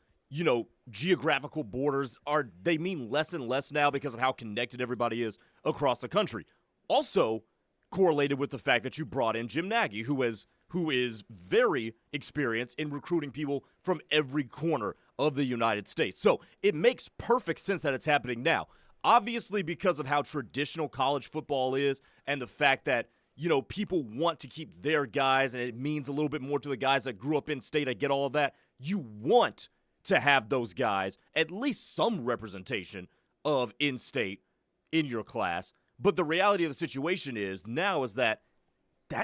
geographical borders they mean less and less now because of how connected everybody is across the country. Also correlated with the fact that you brought in Jim Nagy, who is very experienced in recruiting people from every corner of the United States. So it makes perfect sense that it's happening now. Obviously, because of how traditional college football is and the fact that, people want to keep their guys and it means a little bit more to the guys that grew up in state. I get all of that. You want to have those guys, at least some representation of in-state in your class. But the reality of the situation is that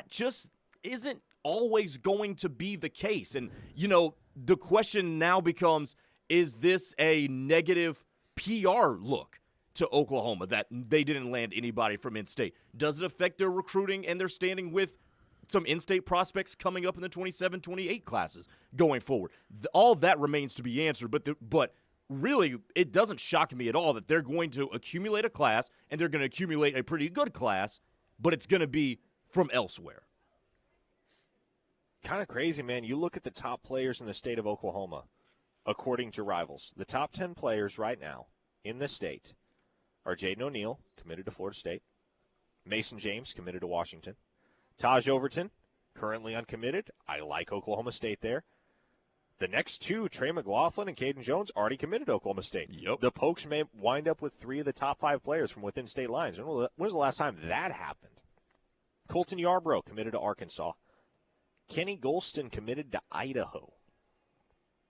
just isn't always going to be the case. And, the question now becomes, is this a negative PR look to Oklahoma that they didn't land anybody from in-state? Does it affect their recruiting and their standing with some in-state prospects coming up in the 27-28 classes going forward? All that remains to be answered, but really it doesn't shock me at all that they're going to accumulate a class and they're going to accumulate a pretty good class, but it's going to be from elsewhere. Kind of crazy, man. You look at the top players in the state of Oklahoma, according to Rivals. The top 10 players right now in the state are Jaden O'Neal, committed to Florida State, Mason James, committed to Washington, Taj Overton, currently uncommitted. I like Oklahoma State there. The next 2, Trey McLaughlin and Caden Jones, already committed to Oklahoma State. Yep. The Pokes may wind up with 3 of the top 5 players from within state lines. When was the last time that happened? Colton Yarbrough, committed to Arkansas. Kenny Golston, committed to Idaho.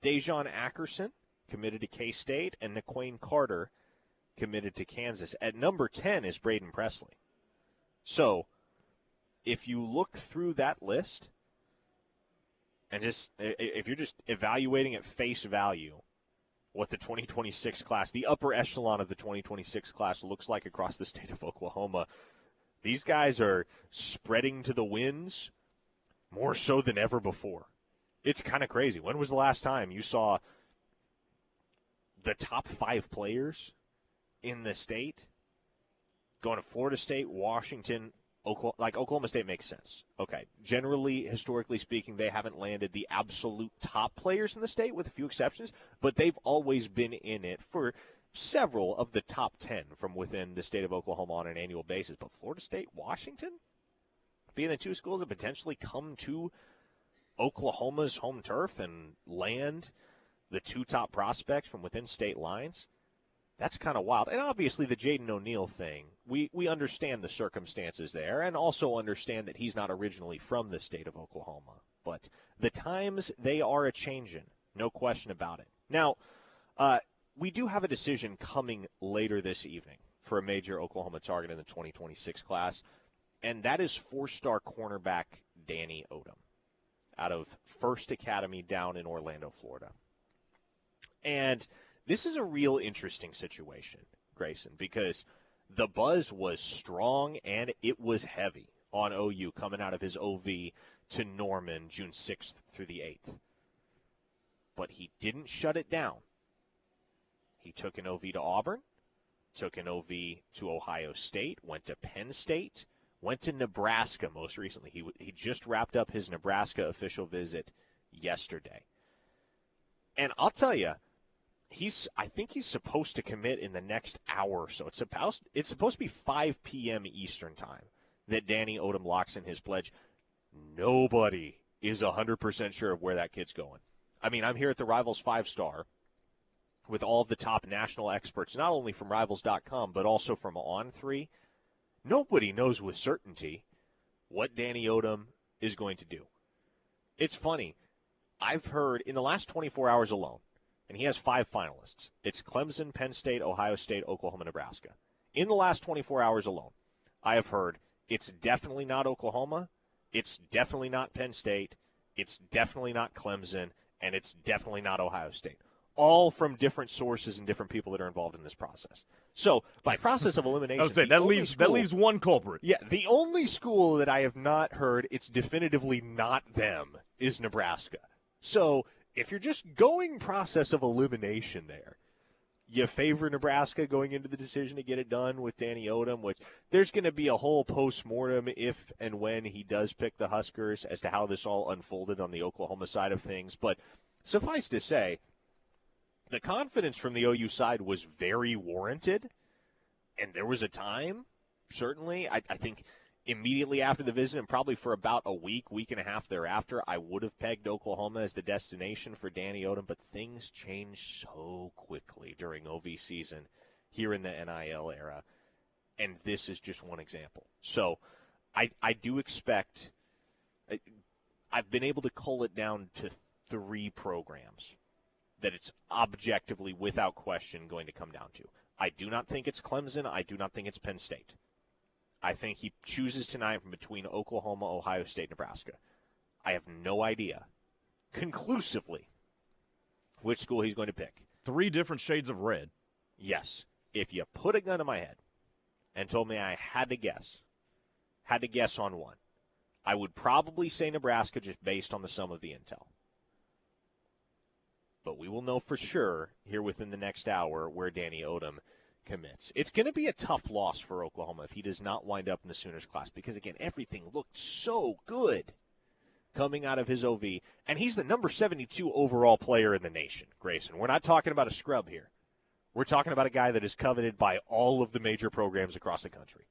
Dejon Ackerson, committed to K-State. And Naquane Carter, committed to Kansas. At number 10 is Braden Presley. So, if you look through that list, and if you're just evaluating at face value what the 2026 class, the upper echelon of the 2026 class looks like across the state of Oklahoma, these guys are spreading to the winds more so than ever before. It's kind of crazy. When was the last time you saw the top 5 players in the state going to Florida State, Washington, Oklahoma State makes sense. Okay. Generally, historically speaking, they haven't landed the absolute top players in the state with a few exceptions, but they've always been in it for several of the top 10 from within the state of Oklahoma on an annual basis. But Florida State, Washington, being the 2 schools that potentially come to Oklahoma's home turf and land the 2 top prospects from within state lines, that's kind of wild. And obviously the Jaden O'Neal thing, we understand the circumstances there and also understand that he's not originally from the state of Oklahoma. But the times, they are a-changin', no question about it. Now, we do have a decision coming later this evening for a major Oklahoma target in the 2026 class, and that is 4-star cornerback Danny Odum out of First Academy down in Orlando, Florida. And this is a real interesting situation, Grayson, because the buzz was strong and it was heavy on OU coming out of his OV to Norman June 6th through the 8th. But he didn't shut it down. He took an OV to Auburn, took an OV to Ohio State, went to Penn State, went to Nebraska most recently. He just wrapped up his Nebraska official visit yesterday. And I'll tell you, I think he's supposed to commit in the next hour or so. It's supposed to be 5 p.m. Eastern time that Danny Odum locks in his pledge. Nobody is 100% sure of where that kid's going. I mean, I'm here at the Rivals 5-star with all of the top national experts, not only from Rivals.com, but also from On3. Nobody knows with certainty what Danny Odum is going to do. It's funny. I've heard in the last 24 hours alone, and he has 5 finalists. It's Clemson, Penn State, Ohio State, Oklahoma, Nebraska. In the last 24 hours alone, I have heard it's definitely not Oklahoma, it's definitely not Penn State, it's definitely not Clemson, and it's definitely not Ohio State. All from different sources and different people that are involved in this process. So, by process of elimination, I would say that leaves one culprit. Yeah, the only school that I have not heard it's definitively not them is Nebraska. So, if you're just going process of elimination there, you favor Nebraska going into the decision to get it done with Danny Odum, which there's going to be a whole postmortem if and when he does pick the Huskers as to how this all unfolded on the Oklahoma side of things. But suffice to say, the confidence from the OU side was very warranted, and there was a time, certainly, I think immediately after the visit and probably for about a week and a half thereafter, I would have pegged Oklahoma as the destination for Danny Odum, but things changed so quickly during OV season here in the NIL era, and this is just one example. So I do expect – I've been able to cull it down to 3 programs that it's objectively, without question, going to come down to. I do not think it's Clemson. I do not think it's Penn State. I think he chooses tonight from between Oklahoma, Ohio State, Nebraska. I have no idea, conclusively, which school he's going to pick. 3 different shades of red. Yes. If you put a gun in my head and told me I had to guess on one, I would probably say Nebraska just based on the sum of the intel. But we will know for sure here within the next hour where Danny Odum commits. It's going to be a tough loss for Oklahoma if he does not wind up in the Sooners class because, again, everything looked so good coming out of his OV. And he's the number 72 overall player in the nation, Grayson. We're not talking about a scrub here. We're talking about a guy that is coveted by all of the major programs across the country.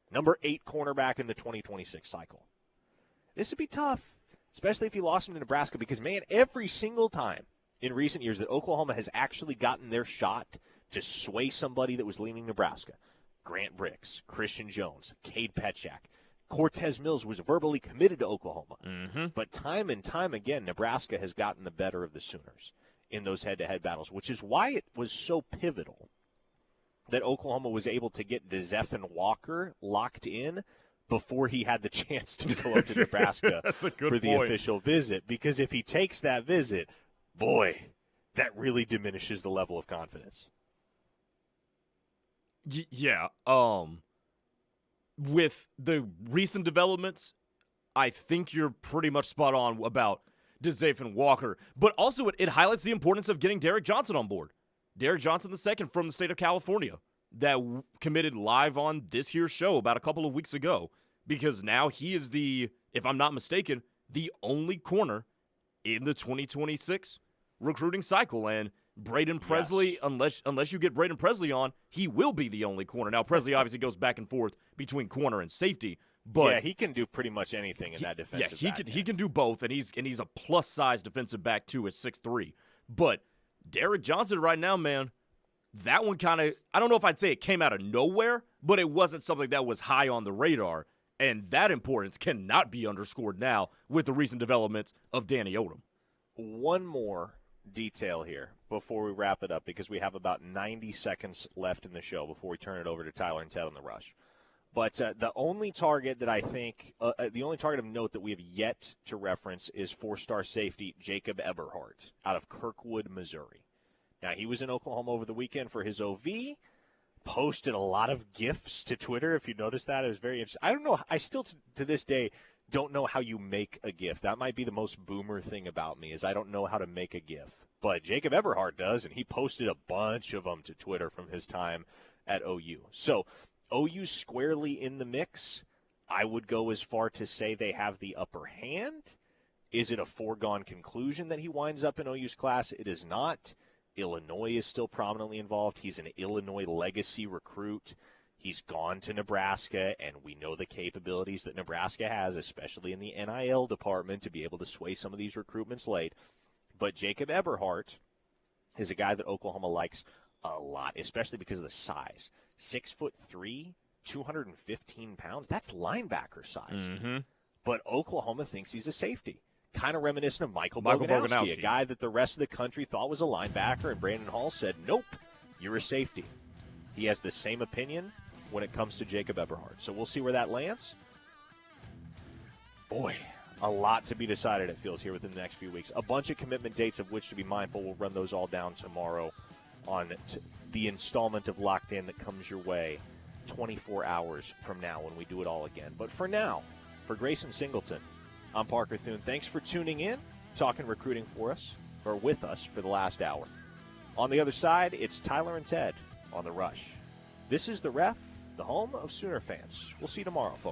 Number 8 cornerback in the 2026 cycle. This would be tough, especially if you lost him to Nebraska, because, man, every single time in recent years that Oklahoma has actually gotten their shot to sway somebody that was leaning Nebraska, Grant Bricks, Christian Jones, Cade Petchak, Cortez Mills was verbally committed to Oklahoma. Mm-hmm. But time and time again, Nebraska has gotten the better of the Sooners in those head-to-head battles, which is why it was so pivotal that Oklahoma was able to get DeZephan Walker locked in before he had the chance to go up to Nebraska for the official visit. Because if he takes that visit, boy, that really diminishes the level of confidence. Yeah. With the recent developments, I think you're pretty much spot on about DeZephan Walker. But also it highlights the importance of getting Derek Johnson on board. Derek Johnson II from the state of California that committed live on this here show about a couple of weeks ago, because now he is the, if I'm not mistaken, the only corner in the 2026 recruiting cycle. And Braden Presley, unless you get Braden Presley on, he will be the only corner. Now, Presley obviously goes back and forth between corner and safety, but yeah, he can do pretty much anything in that defensive back. He can do both, and he's a plus-size defensive back too at 6'3". But Derek Johnson right now, man, that one kind of, I don't know if I'd say it came out of nowhere, but it wasn't something that was high on the radar, and that importance cannot be underscored now with the recent developments of Danny Odum. One more detail here before we wrap it up, because we have about 90 seconds left in the show before we turn it over to Tyler and Ted on the Rush. But the only target that I think, the only target of note that we have yet to reference is 4-star safety Jacob Eberhardt out of Kirkwood, Missouri. Now, he was in Oklahoma over the weekend for his OV, posted a lot of GIFs to Twitter. If you noticed that, it was very interesting. I don't know. I still, to this day, don't know how you make a GIF. That might be the most boomer thing about me, is I don't know how to make a GIF. But Jacob Eberhardt does, and he posted a bunch of them to Twitter from his time at OU. So OU squarely in the mix. I would go as far to say they have the upper hand. Is it a foregone conclusion that he winds up in OU's class? It is not. Illinois is still prominently involved. He's an Illinois legacy recruit. He's gone to Nebraska, and we know the capabilities that Nebraska has, especially in the NIL department, to be able to sway some of these recruitments late. But Jacob Eberhardt is a guy that Oklahoma likes a lot, especially because of the size. 6'3", 215 pounds. That's linebacker size. Mm-hmm. But Oklahoma thinks he's a safety. kind of reminiscent of Michael Michael Boganowski, Boganowski, a guy that the rest of the country thought was a linebacker, and Brandon Hall said, nope, you're a safety. He has the same opinion when it comes to Jacob Eberhard. So we'll see where that lands. Boy, a lot to be decided, it feels, here within the next few weeks. A bunch of commitment dates of which to be mindful. We'll run those all down tomorrow on the installment of Locked In that comes your way 24 hours from now when we do it all again. But for now, for Grayson Singleton, I'm Parker Thune. Thanks for tuning in, talking recruiting with us for the last hour. On the other side, it's Tyler and Ted on The Rush. This is The Ref, the home of Sooner fans. We'll see you tomorrow, folks.